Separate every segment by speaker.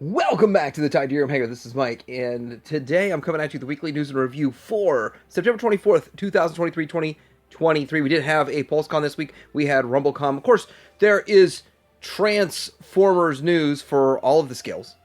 Speaker 1: Welcome back to the Tydirium Hangar. This is Mike, and today I'm coming at you with the weekly news and review for September 24th, 2023, 2023. We did have a PulseCon this week. We had Rumblecon. Of course, there is Transformers news for all of the scales.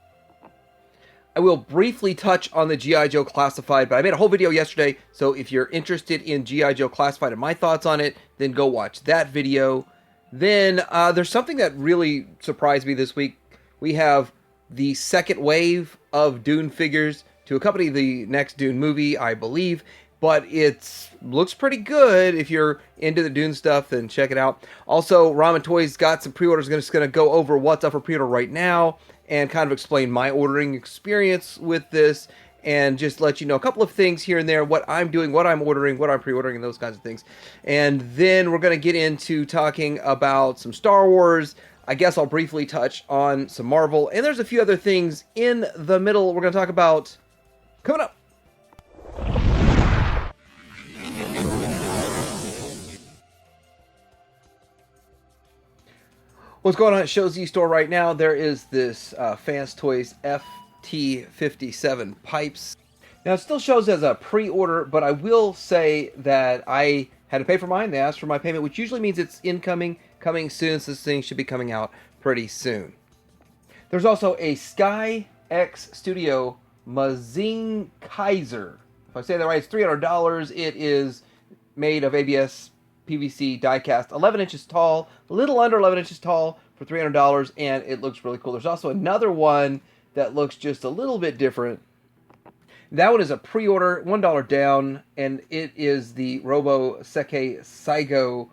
Speaker 1: I will briefly touch on the G.I. Joe Classified, but I made a whole video yesterday, so if you're interested in G.I. Joe Classified and my thoughts on it, then go watch that video. Then there's something that really surprised me this week. We have the second wave of Dune figures to accompany the next Dune movie, I believe. But it looks pretty good. If you're into the Dune stuff, then check it out. Also, Ramen Toys got some pre-orders. Just going to go over what's up for pre-order right now and kind of explain my ordering experience with this and just let you know a couple of things here and there, what I'm doing, what I'm ordering, what I'm pre-ordering, and those kinds of things. And then we're going to get into talking about some Star Wars. I guess I'll briefly touch on some Marvel, and there's a few other things in the middle we're going to talk about coming up. What's going on at Show Z Store right now? There is this Fans Toys FT57 pipes. Now, it still shows as a pre-order, but I will say that I had to pay for mine. They asked for my payment, which usually means it's incoming, coming soon, so this thing should be coming out pretty soon. There's also a Sky X Studio Mazing Kaiser. If I say that right, it's $300. It is made of ABS PVC die-cast, 11 inches tall, a little under 11 inches tall for $300, and it looks really cool. There's also another one that looks just a little bit different. That one is a pre-order, $1 down, and it is the Robo Seke Saigo.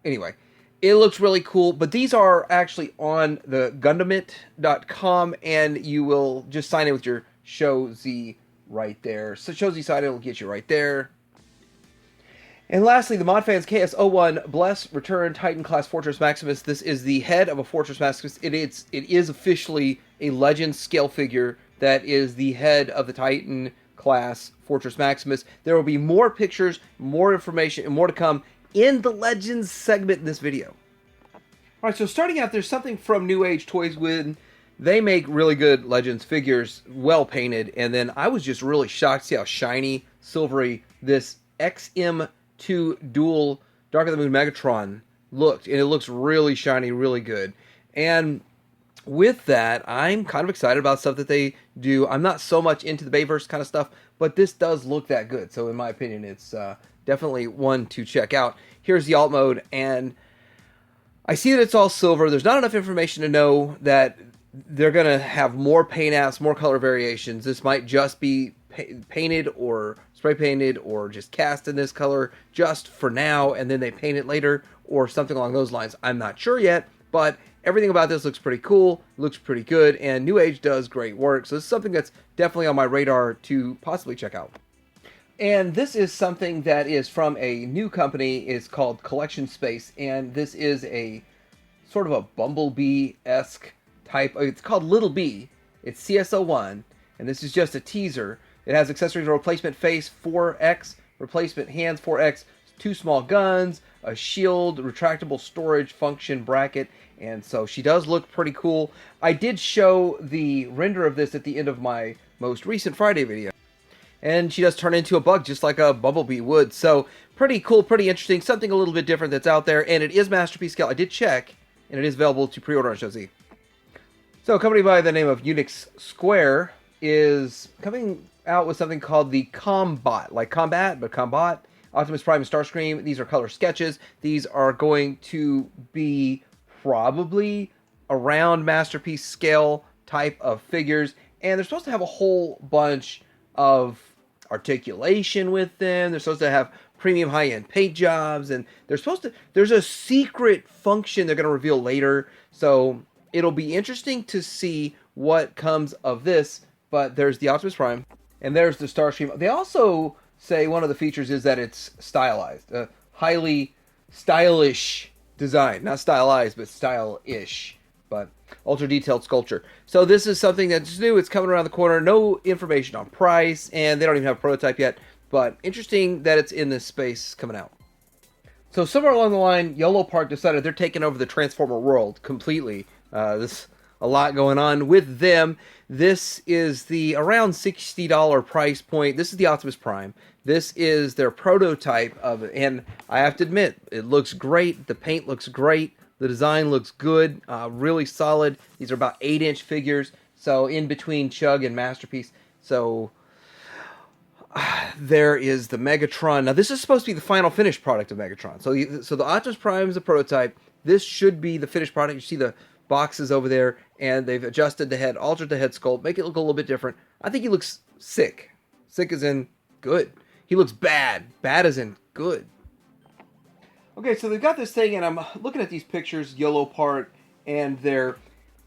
Speaker 1: Anyway, it looks really cool, but these are actually on the Gundamit.com, and you will just sign in with your Show Z right there. So Show Z sign in will get you right there. And lastly, the ModFans KS01 Bless Return Titan Class Fortress Maximus. This is the head of a Fortress Maximus. It is officially a Legend scale figure that is the head of the Titan Class Fortress Maximus. There will be more pictures, more information, and more to come in the Legends segment in this video. Alright, so starting out, there's something from New Age Toys when they make really good Legends figures, well painted, and then I was just really shocked to see how shiny, silvery this XM2 Dual Dark of the Moon Megatron looked, and it looks really shiny, really good. And with that, I'm kind of excited about stuff that they do. I'm not so much into the Bayverse kind of stuff, but this does look that good. So in my opinion, it's definitely one to check out. Here's the alt mode, and I see that it's all silver. There's not enough information to know that they're going to have more paint apps, more color variations. This might just be painted or spray painted or just cast in this color just for now, and then they paint it later or something along those lines. I'm not sure yet, but everything about this looks pretty cool, looks pretty good, and New Age does great work. So this is something that's definitely on my radar to possibly check out. And this is something that is from a new company. It's called Collection Space, and this is a sort of a Bumblebee-esque type. It's called Little B. It's CSO1, and this is just a teaser. It has accessories: a replacement face 4X, replacement hands 4X, 2 small guns, a shield, retractable storage function bracket, and so she does look pretty cool. I did show the render of this at the end of my most recent Friday video, and she does turn into a bug just like a Bumblebee would. So pretty cool, pretty interesting, something a little bit different that's out there, and it is Masterpiece scale. I did check, and it is available to pre-order on Show Z. So a company by the name of Unix Square is coming out with something called the Combat, like combat, but Combat. Optimus Prime and Starscream. These are color sketches. These are going to be probably around Masterpiece scale type of figures, and they're supposed to have a whole bunch of articulation with them. They're supposed to have premium high-end paint jobs, and there's a secret function they're going to reveal later, so it'll be interesting to see what comes of this. But there's the Optimus Prime, and there's the Starscream. They also say one of the features is that it's stylized, a highly stylish design. Not stylized, but stylish, but ultra detailed sculpture. So this is something that's new. It's coming around the corner. No information on price, and they don't even have a prototype yet, but interesting that it's in this space coming out. So somewhere along the line, YOLO Park decided they're taking over the Transformer world completely. This a lot going on with them. This is the around $60 price point. This is the Optimus Prime. This is their prototype of it, and I have to admit, it looks great. The paint looks great. The design looks good, really solid. These are about 8-inch figures, so in between Chug and Masterpiece. So there is the Megatron. Now, this is supposed to be the final finished product of Megatron. So the Optimus Prime is a prototype. This should be the finished product. You see the boxes over there, and they've adjusted the head, altered the head sculpt, make it look a little bit different. I think he looks sick. Sick as in good. He looks bad. Bad as in good. Okay, so they've got this thing, and I'm looking at these pictures, Yellow Part, and their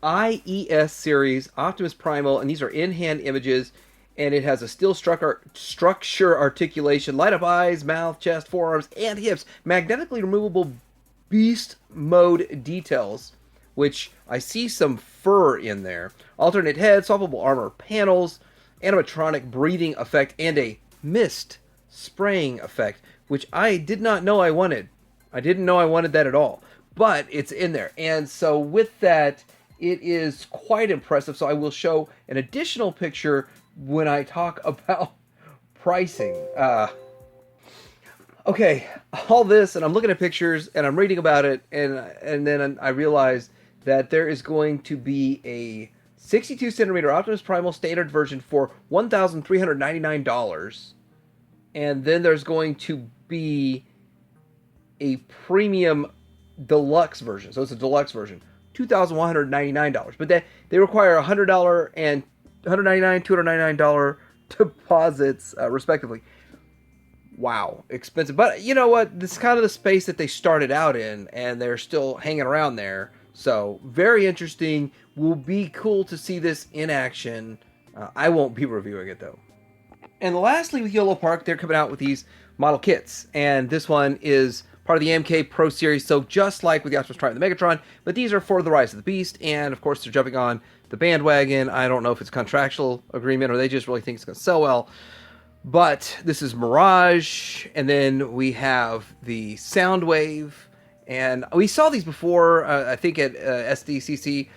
Speaker 1: IES series, Optimus Primal, and these are in-hand images, and it has a steel structure articulation, light up eyes, mouth, chest, forearms, and hips, magnetically removable beast mode details, which I see some fur in there, alternate head, swappable armor panels, animatronic breathing effect, and a mist spraying effect, which I did not know I wanted. I didn't know I wanted that at all, but it's in there. And so with that, it is quite impressive. So I will show an additional picture when I talk about pricing. Okay, all this, and I'm looking at pictures, and I'm reading about it, and then I realized that there is going to be a 62 centimeter Optimus Primal standard version for $1,399, and then there's going to be a premium deluxe version. So it's a deluxe version, $2,199. But they require $100 and $199, $299 deposits, respectively. Wow, expensive. But you know what? This is kind of the space that they started out in, and they're still hanging around there. So very interesting. Will be cool to see this in action. I won't be reviewing it though. And lastly, with Yellow Park, they're coming out with these model kits, and this one is part of the MK Pro Series, so just like with the Optimus Prime and the Megatron, but these are for the Rise of the Beast, and of course they're jumping on the bandwagon. I don't know if it's a contractual agreement or they just really think it's going to sell well, but this is Mirage, and then we have the Soundwave, and we saw these before, I think at SDCC,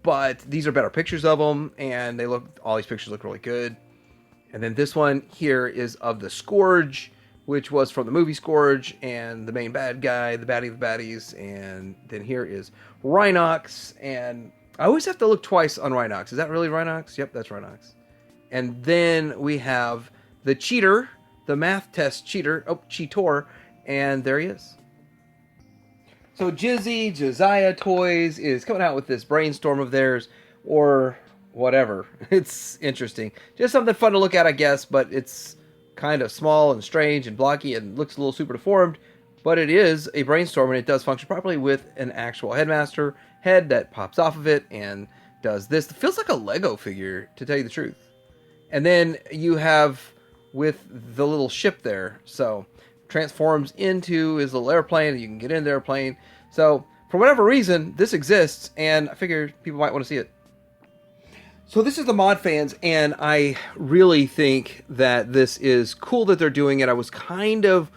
Speaker 1: but these are better pictures of them, and all these pictures look really good. And then this one here is of the Scourge, which was from the movie Scourge, and the main bad guy, the baddie of the baddies, and then here is Rhinox, and I always have to look twice on Rhinox. Is that really Rhinox? Yep, that's Rhinox. And then we have the Cheater, the math test cheater, Cheetor, and there he is. So Josiah Toys is coming out with this brainstorm of theirs, or whatever. It's interesting. Just something fun to look at, I guess, but it's kind of small and strange and blocky and looks a little super deformed, but it is a brainstorm, and it does function properly with an actual headmaster head that pops off of it and does this. It feels like a Lego figure, to tell you the truth. And then you have with the little ship there, so transforms into his little airplane, and you can get in the airplane. So for whatever reason, this exists, and I figure people might want to see it. So this is the Mod Fans, and I really think that this is cool that they're doing it. I was kind of,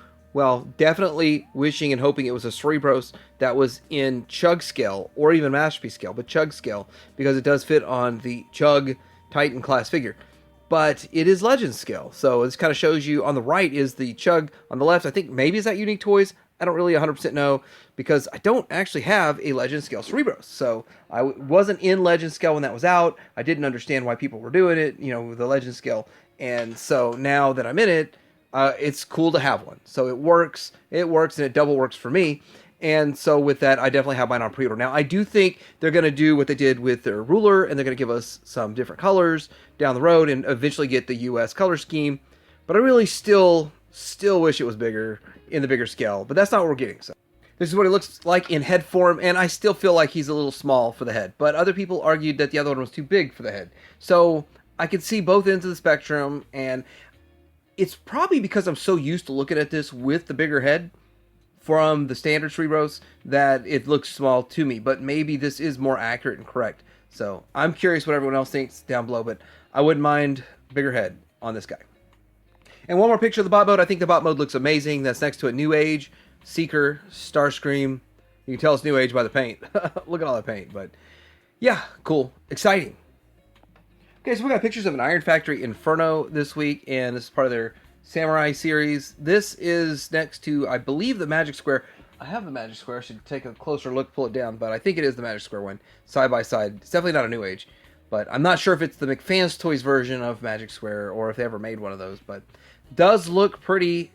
Speaker 1: definitely wishing and hoping it was a Cerebros that was in Chug scale, or even Masterpiece scale, but Chug scale, because it does fit on the Chug Titan class figure. But it is Legend scale, so this kind of shows you on the right is the Chug, on the left, I think maybe is that Unique Toys? I don't really 100% know, because I don't actually have a Legend scale Cerebros. So I wasn't in Legend scale when that was out. I didn't understand why people were doing it, with the Legend scale. And so now that I'm in it, it's cool to have one. So it works, and it double works for me. And so with that, I definitely have mine on pre-order. Now, I do think they're going to do what they did with their ruler, and they're going to give us some different colors down the road and eventually get the US color scheme. But I really still wish it was bigger, in the bigger scale. But that's not what we're getting. So this is what it looks like in head form, and I still feel like he's a little small for the head. But other people argued that the other one was too big for the head. So I could see both ends of the spectrum, and it's probably because I'm so used to looking at this with the bigger head from the standard Cerebros that it looks small to me, but maybe this is more accurate and correct. So I'm curious what everyone else thinks down below, but I wouldn't mind bigger head on this guy. And one more picture of the bot mode. I think the bot mode looks amazing. That's next to a New Age, Seeker, Starscream. You can tell it's New Age by the paint. Look at all that paint, but Yeah, cool. Exciting. Okay, so we got pictures of an Iron Factory Inferno this week, and this is part of their Samurai series. This is next to, I believe, the Magic Square. I have the Magic Square. I should take a closer look, pull it down, but I think it is the Magic Square one, side by side. It's definitely not a New Age, but I'm not sure if it's the McFans Toys version of Magic Square or if they ever made one of those, but does look pretty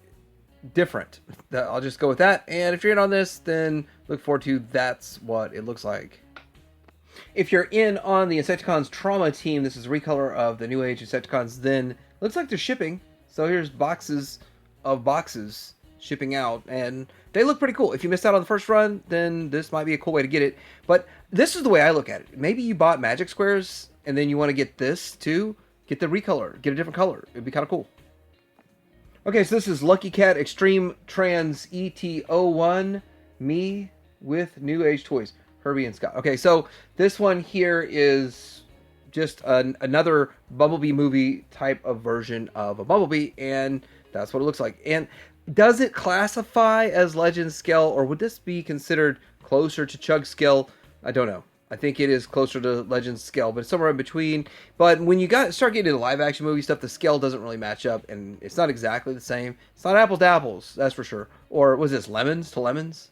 Speaker 1: different. I'll just go with that, and if you're in on this, then look forward to that's what it looks like. If you're in on the Insecticons Trauma team, this is a recolor of the New Age Insecticons, then looks like they're shipping. So here's boxes of boxes shipping out, and they look pretty cool. If you missed out on the first run, then this might be a cool way to get it. But this is the way I look at it. Maybe you bought Magic Squares, and then you want to get this too. Get the recolor. Get a different color. It'd be kind of cool. Okay, so this is Lucky Cat Extreme Trans ET01, me with New Age Toys. Herbie and Scott. Okay, so this one here is just another Bumblebee movie type of version of a Bumblebee, and that's what it looks like. And does it classify as Legend scale, or would this be considered closer to Chug scale? I don't know. I think it is closer to Legend scale, but it's somewhere in between. But when you start getting into live action movie stuff, the scale doesn't really match up, and it's not exactly the same. It's not apples to apples, that's for sure. Or was this lemons to lemons?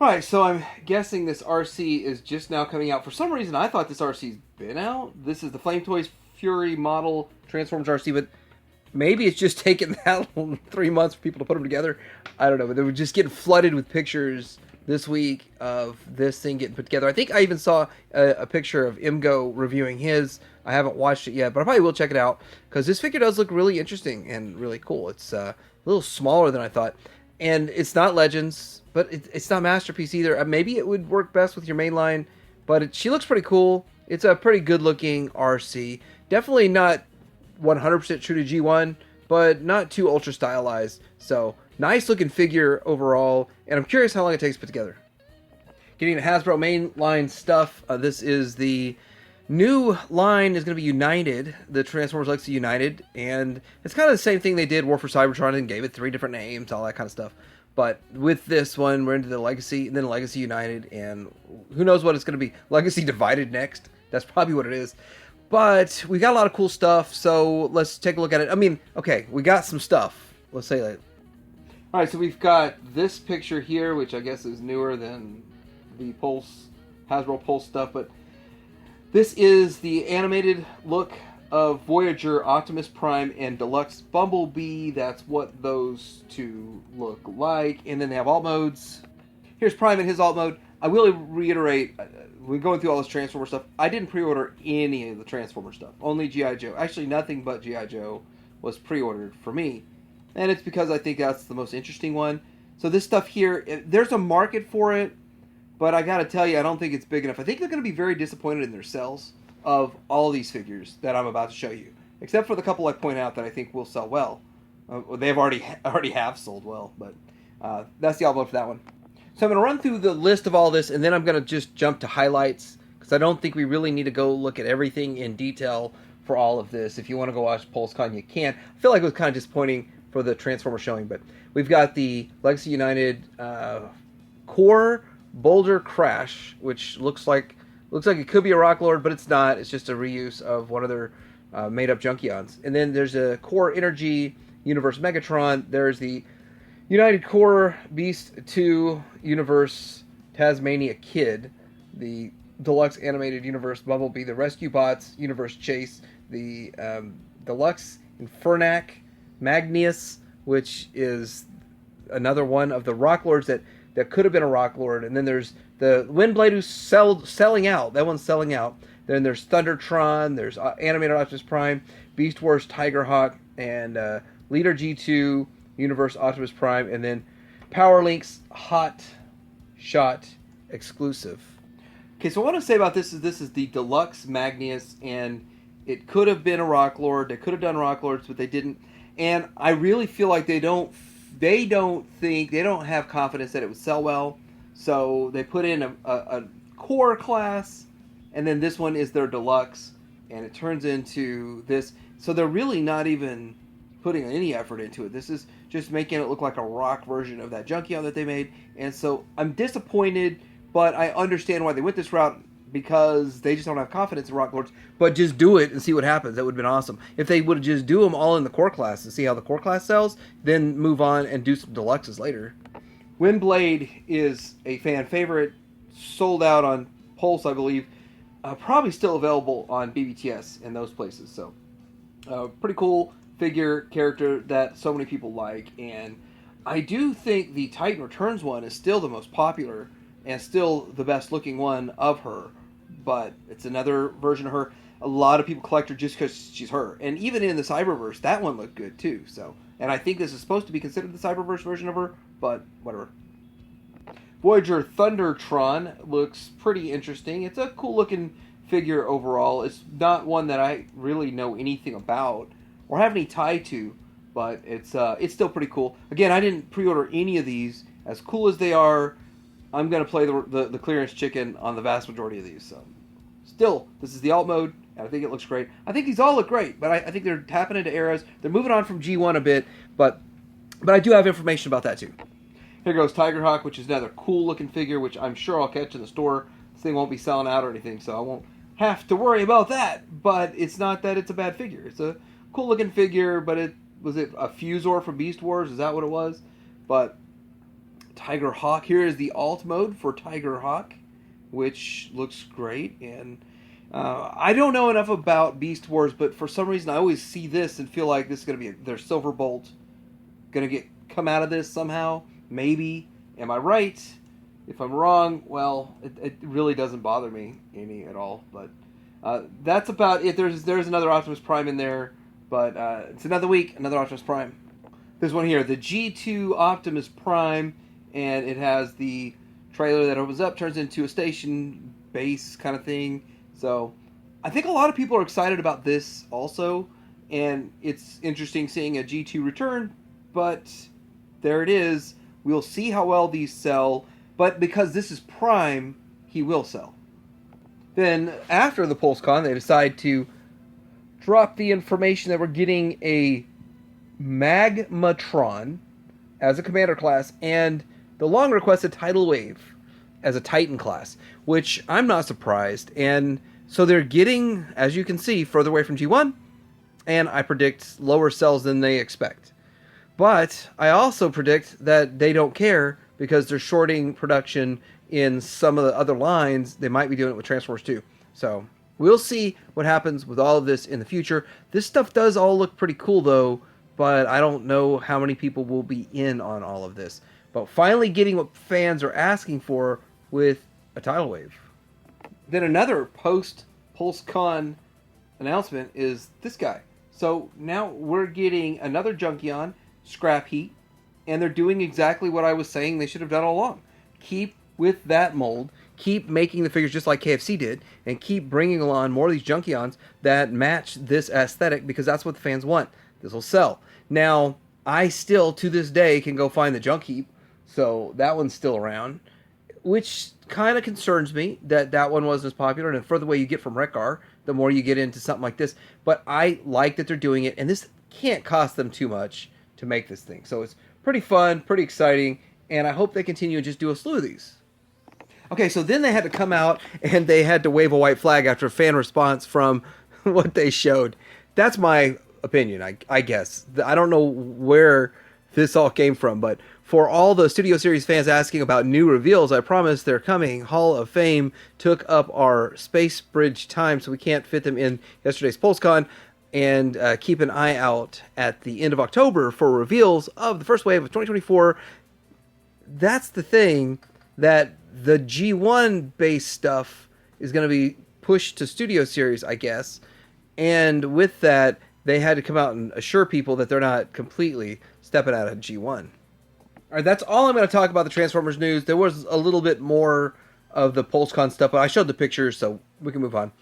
Speaker 1: Alright, so I'm guessing this RC is just now coming out. For some reason, I thought this RC's been out. This is the Flame Toys Fury model Transformers RC, but maybe it's just taken that 3 months for people to put them together. I don't know, but they were just getting flooded with pictures this week of this thing getting put together. I think I even saw a picture of Imgo reviewing his. I haven't watched it yet, but I probably will check it out, because this figure does look really interesting and really cool. It's a little smaller than I thought. And it's not Legends, but it's not Masterpiece either. Maybe it would work best with your main line, but she looks pretty cool. It's a pretty good-looking RC. Definitely not 100% true to G1, but not too ultra-stylized. So, nice-looking figure overall, and I'm curious how long it takes to put together. Getting the Hasbro mainline stuff, this is the new line is going to be United, the Transformers Legacy United, and it's kind of the same thing they did War for Cybertron and gave it 3 different names, all that kind of stuff. But with this one, we're into the Legacy, and then Legacy United, and who knows what it's going to be. Legacy Divided next. That's probably what it is. But we got a lot of cool stuff, so let's take a look at it. I mean, okay, we got some stuff. Let's say that. All right, so we've got this picture here, which I guess is newer than the Hasbro Pulse stuff, but this is the animated look of Voyager, Optimus Prime, and Deluxe Bumblebee. That's what those two look like. And then they have alt modes. Here's Prime in his alt mode. I will reiterate, we're going through all this Transformer stuff. I didn't pre-order any of the Transformer stuff. Only G.I. Joe. Actually, nothing but G.I. Joe was pre-ordered for me. And it's because I think that's the most interesting one. So this stuff here, there's a market for it. But I gotta tell you, I don't think it's big enough. I think they're going to be very disappointed in their sales of all these figures that I'm about to show you. Except for the couple I point out that I think will sell well. They've already have sold well, but that's the outlook for that one. So I'm going to run through the list of all this, and then I'm going to just jump to highlights, because I don't think we really need to go look at everything in detail for all of this. If you want to go watch PulseCon, you can. I feel like it was kind of disappointing for the Transformer showing, but we've got the Legacy United Core Boulder Crash, which looks like it could be a Rock Lord, but it's not. It's just a reuse of one of their made-up Junkions. And then there's a Core Energy Universe Megatron. There's the United Core Beast 2 Universe Tasmania Kid, the Deluxe Animated Universe Bumblebee, the Rescue Bots Universe Chase, the Deluxe Infernac Magnius, which is another one of the Rock Lords that could have been a Rock Lord. And then there's the Windblade who's selling out. That one's selling out. Then there's Thundertron. There's Animated Optimus Prime, Beast Wars Tigerhawk, and Leader G2 Universe Optimus Prime, and then Power Link's Hot Shot exclusive. Okay, so what I want to say about this is the Deluxe Magnius, and it could have been a Rock Lord. They could have done Rock Lords, but they didn't. And I really feel like they don't have confidence that it would sell well. So they put in a core class, and then this one is their deluxe, and it turns into this. So they're really not even putting any effort into it. This is just making it look like a rock version of that Junkion that they made. And so I'm disappointed, but I understand why they went this route. because they just don't have confidence in Rock Lords. But just do it and see what happens. That would have been awesome. If they would just do them all in the core class and see how the core class sells, then move on and do some deluxes later. Windblade is a fan favorite. Sold out on Pulse, I believe. Probably still available on BBTS and those places. So, pretty cool figure character that so many people like. And I do think the Titan Returns one is still the most popular and still the best looking one of her. But it's another version of her. A lot of people collect her just because she's her. And even in the Cyberverse, that one looked good too. So, and I think this is supposed to be considered the Cyberverse version of her, but whatever. Voyager Thundertron looks pretty interesting. It's a cool looking figure overall. It's not one that I really know anything about or have any tie to, but it's still pretty cool. Again, I didn't pre-order any of these. As cool as they are, I'm going to play the clearance chicken on the vast majority of these. So, still, this is the alt mode, and I think it looks great. I think these all look great, but I think they're tapping into eras. They're moving on from G1 a bit, but I do have information about that too. Here goes Tigerhawk, which is another cool-looking figure, which I'm sure I'll catch in the store. This thing won't be selling out or anything, so I won't have to worry about that. But it's not that it's a bad figure. It's a cool-looking figure, but was it a Fusor from Beast Wars? Is that what it was? But Tigerhawk, here is the alt mode for Tigerhawk, which looks great. And I don't know enough about Beast Wars, but for some reason I always see this and feel like this is going to be their Silverbolt going to come out of this somehow. Maybe. Am I right? If I'm wrong, well, it really doesn't bother me any at all. But that's about it. There's another Optimus Prime in there, but it's another week, another Optimus Prime. There's one here, the G2 Optimus Prime, and it has the trailer that opens up, turns into a station base kind of thing. So I think a lot of people are excited about this also, and it's interesting seeing a G2 return, but there it is. We'll see how well these sell, but because this is Prime, he will sell. Then, after the PulseCon, they decide to drop the information that we're getting a Magmatron as a commander class, and the long requested Tidal Wave as a Titan class, which I'm not surprised. And so they're getting, as you can see, further away from G1, and I predict lower sales than they expect. But I also predict that they don't care because they're shorting production in some of the other lines. They might be doing it with Transformers too. So we'll see what happens with all of this in the future. This stuff does all look pretty cool though, but I don't know how many people will be in on all of this. But finally getting what fans are asking for with a Tidal Wave. Then another post-PulseCon announcement is this guy. So now we're getting another Junkion, Scrap Heat, and they're doing exactly what I was saying they should have done all along. Keep with that mold, keep making the figures just like KFC did, and keep bringing along more of these Junkions that match this aesthetic because that's what the fans want. This will sell. Now, I still, to this day, can go find the Junk Heap, so that one's still around, which kind of concerns me that one wasn't as popular, and the further away you get from Rekgar, the more you get into something like this. But I like that they're doing it, and this can't cost them too much to make this thing. So it's pretty fun, pretty exciting, and I hope they continue and just do a slew of these. Okay, so then they had to come out and they had to wave a white flag after a fan response from what they showed. That's my opinion, I guess. I don't know where this all came from, but for all the Studio Series fans asking about new reveals, I promise they're coming. Hall of Fame took up our Space Bridge time, so we can't fit them in yesterday's PulseCon. And keep an eye out at the end of October for reveals of the first wave of 2024. That's the thing, that the G1 base stuff is going to be pushed to Studio Series, I guess. And with that, they had to come out and assure people that they're not completely stepping out of G1. All right, that's all I'm going to talk about the Transformers news. There was a little bit more of the PulseCon stuff, but I showed the pictures, so we can move on.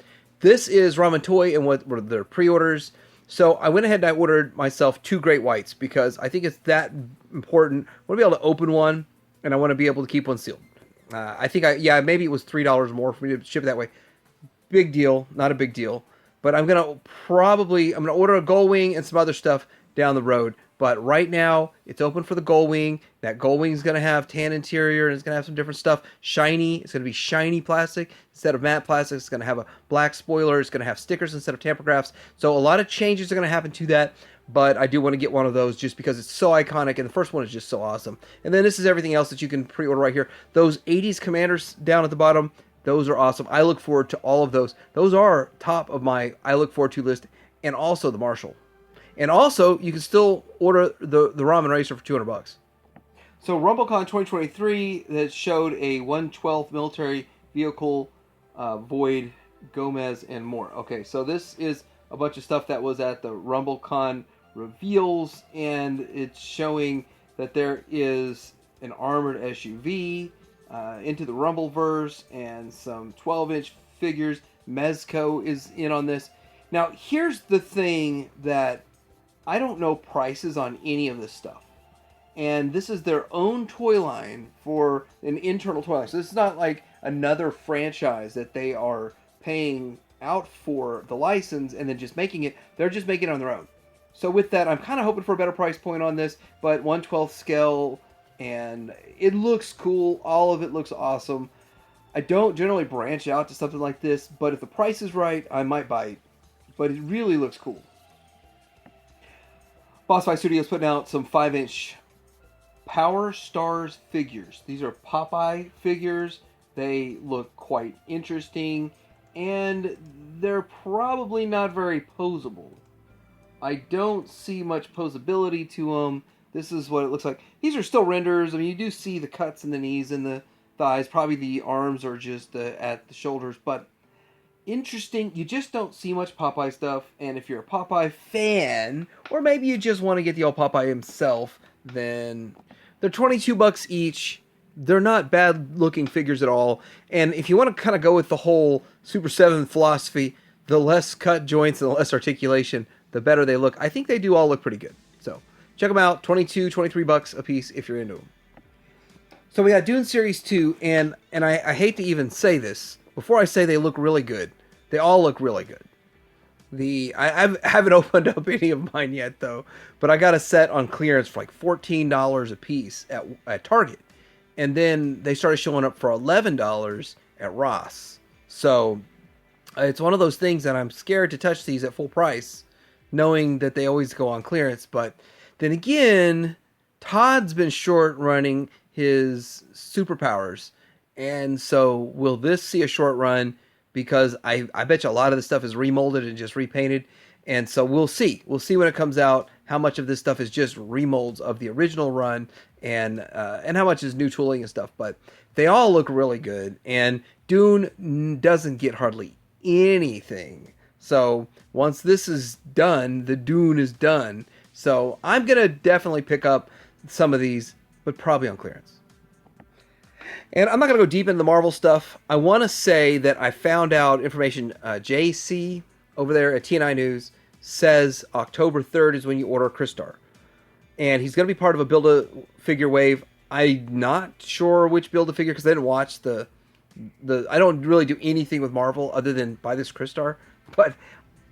Speaker 1: This is Ramen Toy and what were their pre-orders. So I went ahead and I ordered myself 2 Great Whites because I think it's that important. I want to be able to open one and I want to be able to keep one sealed. I think maybe it was $3 more for me to ship it that way. Big deal, not a big deal. But I'm going to order a Gull Wing and some other stuff down the road. But right now, it's open for the Gold Wing. That Gold Wing is going to have tan interior and it's going to have some different stuff. Shiny. It's going to be shiny plastic instead of matte plastic. It's going to have a black spoiler. It's going to have stickers instead of tamper-graphs. So a lot of changes are going to happen to that. But I do want to get one of those just because it's so iconic. And the first one is just so awesome. And then this is everything else that you can pre-order right here. Those 80s Commanders down at the bottom, those are awesome. I look forward to all of those. Those are top of my I look forward to list. And also the Marshall. And also, you can still order the Ramen Racer for $200. So Rumblecon 2023 that showed a 1/12 military vehicle, Void, Gomez, and more. Okay, so this is a bunch of stuff that was at the Rumblecon reveals, and it's showing that there is an armored SUV, into the Rumbleverse, and some 12-inch figures. Mezco is in on this. Now, here's the thing that I don't know prices on any of this stuff. And this is their own toy line for an internal toy line. So this is not like another franchise that they are paying out for the license and then just making it. They're just making it on their own. So with that, I'm kind of hoping for a better price point on this. But 1/12 scale, and it looks cool. All of it looks awesome. I don't generally branch out to something like this, but if the price is right, I might buy it. But it really looks cool. Boss Fight Studios putting out some 5-inch Power Stars figures. These are Popeye figures. They look quite interesting, and they're probably not very posable. I don't see much posability to them. This is what it looks like. These are still renders. I mean, you do see the cuts in the knees and the thighs. Probably the arms are just at the shoulders, but interesting. You just don't see much Popeye stuff, and if you're a Popeye fan, or maybe you just want to get the old Popeye himself, then they're $22 each. They're not bad looking figures at all, and if you want to kind of go with the whole Super 7 philosophy, the less cut joints and the less articulation, the better they look. I think they do all look pretty good. So check them out. $23 a piece if you're into them. So we got Dune Series 2, and I hate to even say this. Before I say they look really good, they all look really good. I haven't opened up any of mine yet, though, but I got a set on clearance for like $14 a piece at Target. And then they started showing up for $11 at Ross. So it's one of those things that I'm scared to touch these at full price, knowing that they always go on clearance. But then again, Todd's been short running his superpowers. And so will this see a short run? Because I bet you a lot of this stuff is remolded and just repainted. And so we'll see. We'll see when it comes out how much of this stuff is just remolds of the original run and how much is new tooling and stuff. But they all look really good. And Dune doesn't get hardly anything. So once this is done, the Dune is done. So I'm going to definitely pick up some of these, but probably on clearance. And I'm not going to go deep into the Marvel stuff. I want to say that I found out information. JC over there at TNI News says October 3rd is when you order a Crystar. And he's going to be part of a Build-A-Figure wave. I'm not sure which Build-A-Figure because I didn't watch the. I don't really do anything with Marvel other than buy this Crystar. But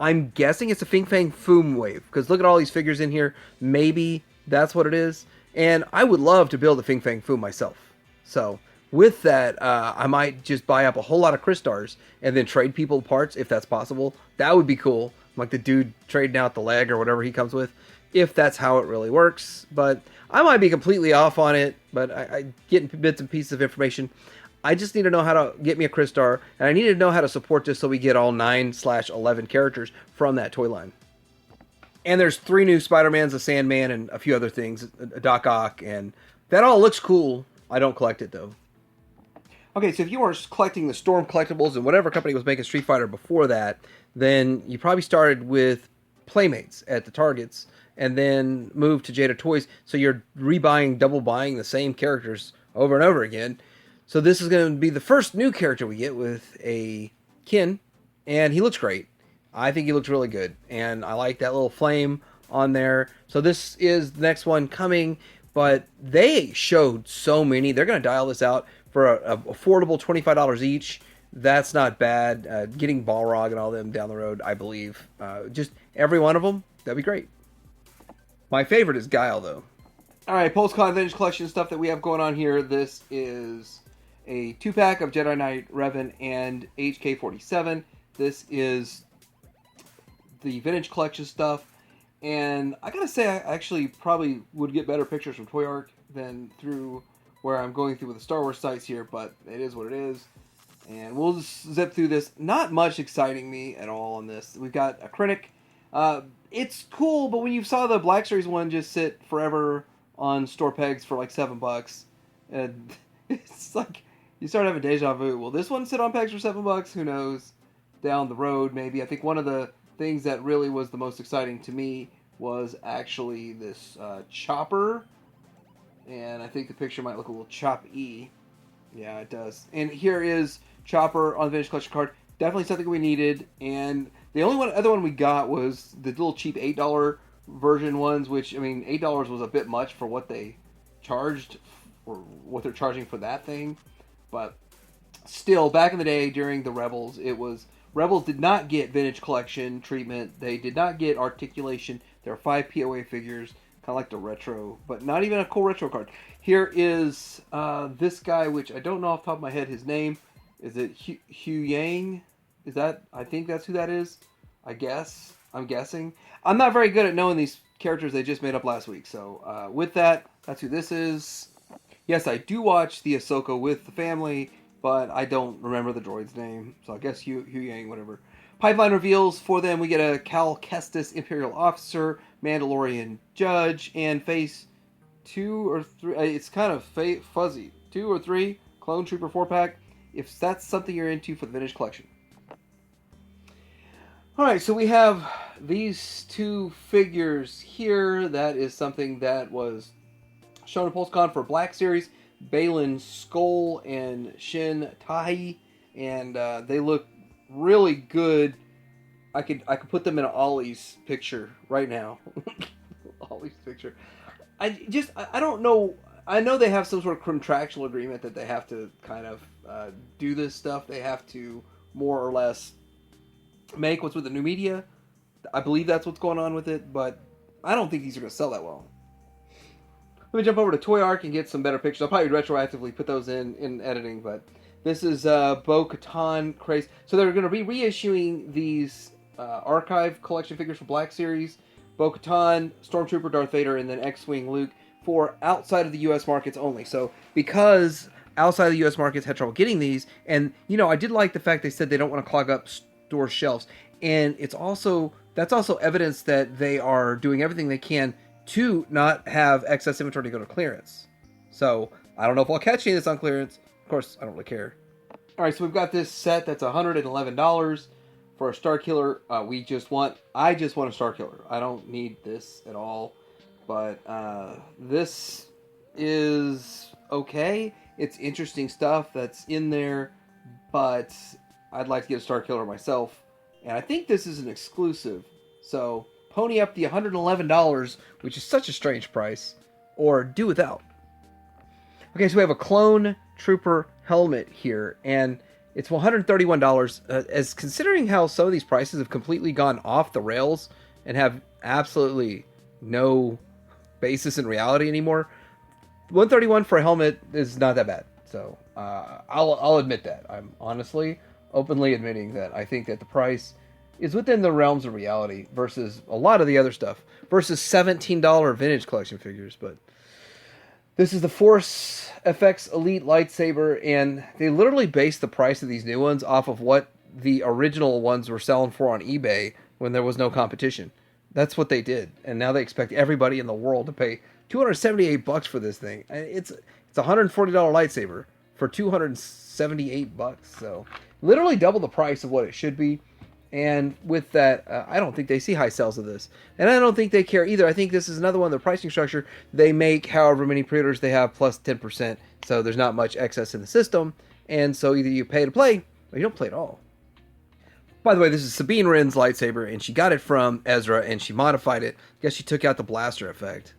Speaker 1: I'm guessing it's a Fing Fang Foom wave. Because look at all these figures in here. Maybe that's what it is. And I would love to build a Fing Fang Foom myself. So with that, I might just buy up a whole lot of Crystars and then trade people parts if that's possible. That would be cool. Like the dude trading out the leg or whatever he comes with, if that's how it really works. But I might be completely off on it, but I get bits and pieces of information. I just need to know how to get me a Crystar, and I need to know how to support this so we get all 9/11 characters from that toy line. And there's 3 new Spider-Mans, a Sandman, and a few other things, a Doc Ock, and that all looks cool. I don't collect it, though. Okay, so if you were collecting the Storm collectibles and whatever company was making Street Fighter before that, then you probably started with Playmates at the Targets and then moved to Jada Toys. So you're rebuying, double buying the same characters over and over again. So this is going to be the first new character we get with a Kin, and he looks great. I think he looks really good, and I like that little flame on there. So this is the next one coming, but they showed so many. They're going to dial this out for a affordable $25 each. That's not bad. Getting Balrog and all them down the road, I believe. Just every one of them, that'd be great. My favorite is Guile, though. All right, PulseCon Vintage Collection stuff that we have going on here. This is a 2-pack of Jedi Knight, Ramen, and HK-47. This is the Vintage Collection stuff. And I gotta say, I actually probably would get better pictures from Toy Arc than through where I'm going through with the Star Wars sites here, but it is what it is. And we'll just zip through this. Not much exciting me at all on this. We've got a Krennic. It's cool, but when you saw the Black Series one just sit forever on store pegs for like $7, and it's like you start having deja vu. Will this one sit on pegs for $7? Who knows? Down the road, maybe. I think one of the things that really was the most exciting to me was actually this chopper, and I think the picture might look a little choppy. Yeah, it does. And here is Chopper on the Vintage Collection card. Definitely something we needed. And the only other one we got was the little cheap $8 version ones, which, I mean, $8 was a bit much for what they charged, or what they're charging for that thing. But still, back in the day during the Rebels, Rebels did not get Vintage Collection treatment. They did not get articulation. There are 5 POA figures, kind of like the retro, but not even a cool retro card. Here is this guy, which I don't know off the top of my head his name. Is it Hugh Yang? Is that? I think that's who that is. I'm guessing. I'm not very good at knowing these characters they just made up last week. So with that, that's who this is. Yes, I do watch the Ahsoka with the family, but I don't remember the droid's name. So I guess Hugh Yang, whatever. Pipeline reveals for them. We get a Cal Kestis Imperial Officer, Mandalorian Judge, and Phase 2 or 3. It's kind of fuzzy. 2 or 3 Clone Trooper 4-pack. If that's something you're into for the Vintage Collection. Alright, so we have these 2 figures here. That is something that was shown at PulseCon for Black Series. Balin Skoll and Shin Tahi. And they look really good. I could put them in Ollie's picture right now. Ollie's picture. I don't know. I know they have some sort of contractual agreement that they have to kind of do this stuff. They have to more or less make what's with the new media. I believe that's what's going on with it, but I don't think these are going to sell that well. Let me jump over to Toy Arc and get some better pictures. I'll probably retroactively put those in editing, but this is Bo-Katan Craze. So they're going to be reissuing these archive collection figures for Black Series. Bo-Katan, Stormtrooper Darth Vader, and then X-Wing Luke for outside of the U.S. markets only. So because outside of the U.S. markets had trouble getting these, and, you know, I did like the fact they said they don't want to clog up store shelves. And that's also evidence that they are doing everything they can to not have excess inventory to go to clearance. So I don't know if I'll catch any of this on clearance. Of course, I don't really care. All right, so we've got this set that's $111 for a Starkiller. I just want a Starkiller. I don't need this at all. But this is okay. It's interesting stuff that's in there, but I'd like to get a Starkiller myself. And I think this is an exclusive. So pony up the $111, which is such a strange price, or do without. Okay, so we have a Clone Trooper helmet here, and it's $131. As considering how some of these prices have completely gone off the rails and have absolutely no basis in reality anymore, $131 for a helmet is not that bad. So I'll admit that. I'm honestly, openly admitting that I think that the price is within the realms of reality versus a lot of the other stuff, versus $17 vintage collection figures. But this is the Force FX Elite lightsaber, and they literally based the price of these new ones off of what the original ones were selling for on eBay when there was no competition. That's what they did, and now they expect everybody in the world to pay $278 for this thing. It's a $140 lightsaber for $278, so literally double the price of what it should be. And with that, I don't think they see high sales of this. And I don't think they care either. I think this is another one of their pricing structure. They make however many pre-orders they have plus 10%. So there's not much excess in the system. And so either you pay to play or you don't play at all. By the way, this is Sabine Wren's lightsaber. And she got it from Ezra and she modified it. I guess she took out the blaster effect.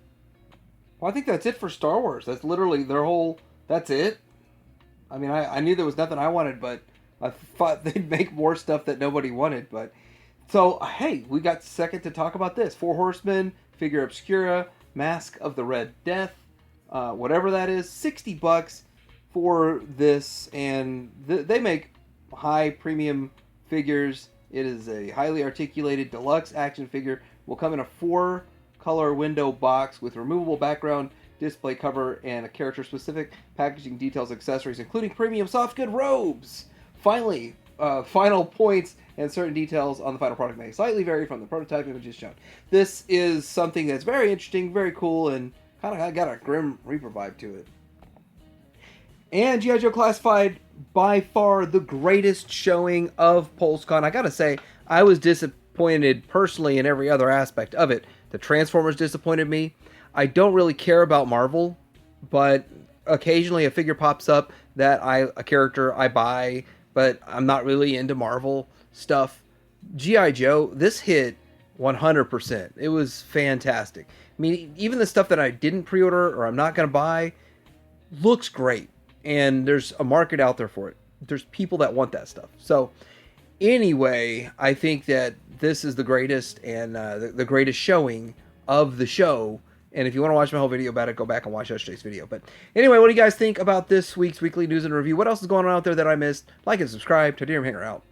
Speaker 1: Well, I think that's it for Star Wars. That's literally their whole... That's it. I mean, I knew there was nothing I wanted, but... I thought they'd make more stuff that nobody wanted, but... So, hey, we got second to talk about this. 4 Horsemen, figure Obscura, Mask of the Red Death, whatever that is, $60 for this, and they make high premium figures. It is a highly articulated deluxe action figure. Will come in a 4-color window box with removable background, display cover, and a character-specific packaging details, accessories, including premium soft good robes. Finally, final points and certain details on the final product may slightly vary from the prototype images shown. This is something that's very interesting, very cool, and kind of got a Grim Reaper vibe to it. And G.I. Joe Classified, by far the greatest showing of PulseCon. I gotta say, I was disappointed personally in every other aspect of it. The Transformers disappointed me. I don't really care about Marvel, but occasionally a figure pops up that a character I buy, but I'm not really into Marvel stuff. G.I. Joe, this hit 100%. It was fantastic. I mean, even the stuff that I didn't pre-order or I'm not going to buy looks great. And there's a market out there for it. There's people that want that stuff. So anyway, I think that this is the greatest and the greatest showing of the show. And if you want to watch my whole video about it, go back and watch yesterday's video. But anyway, what do you guys think about this week's weekly news and review? What else is going on out there that I missed? Like and subscribe. Tadirium Hanger out.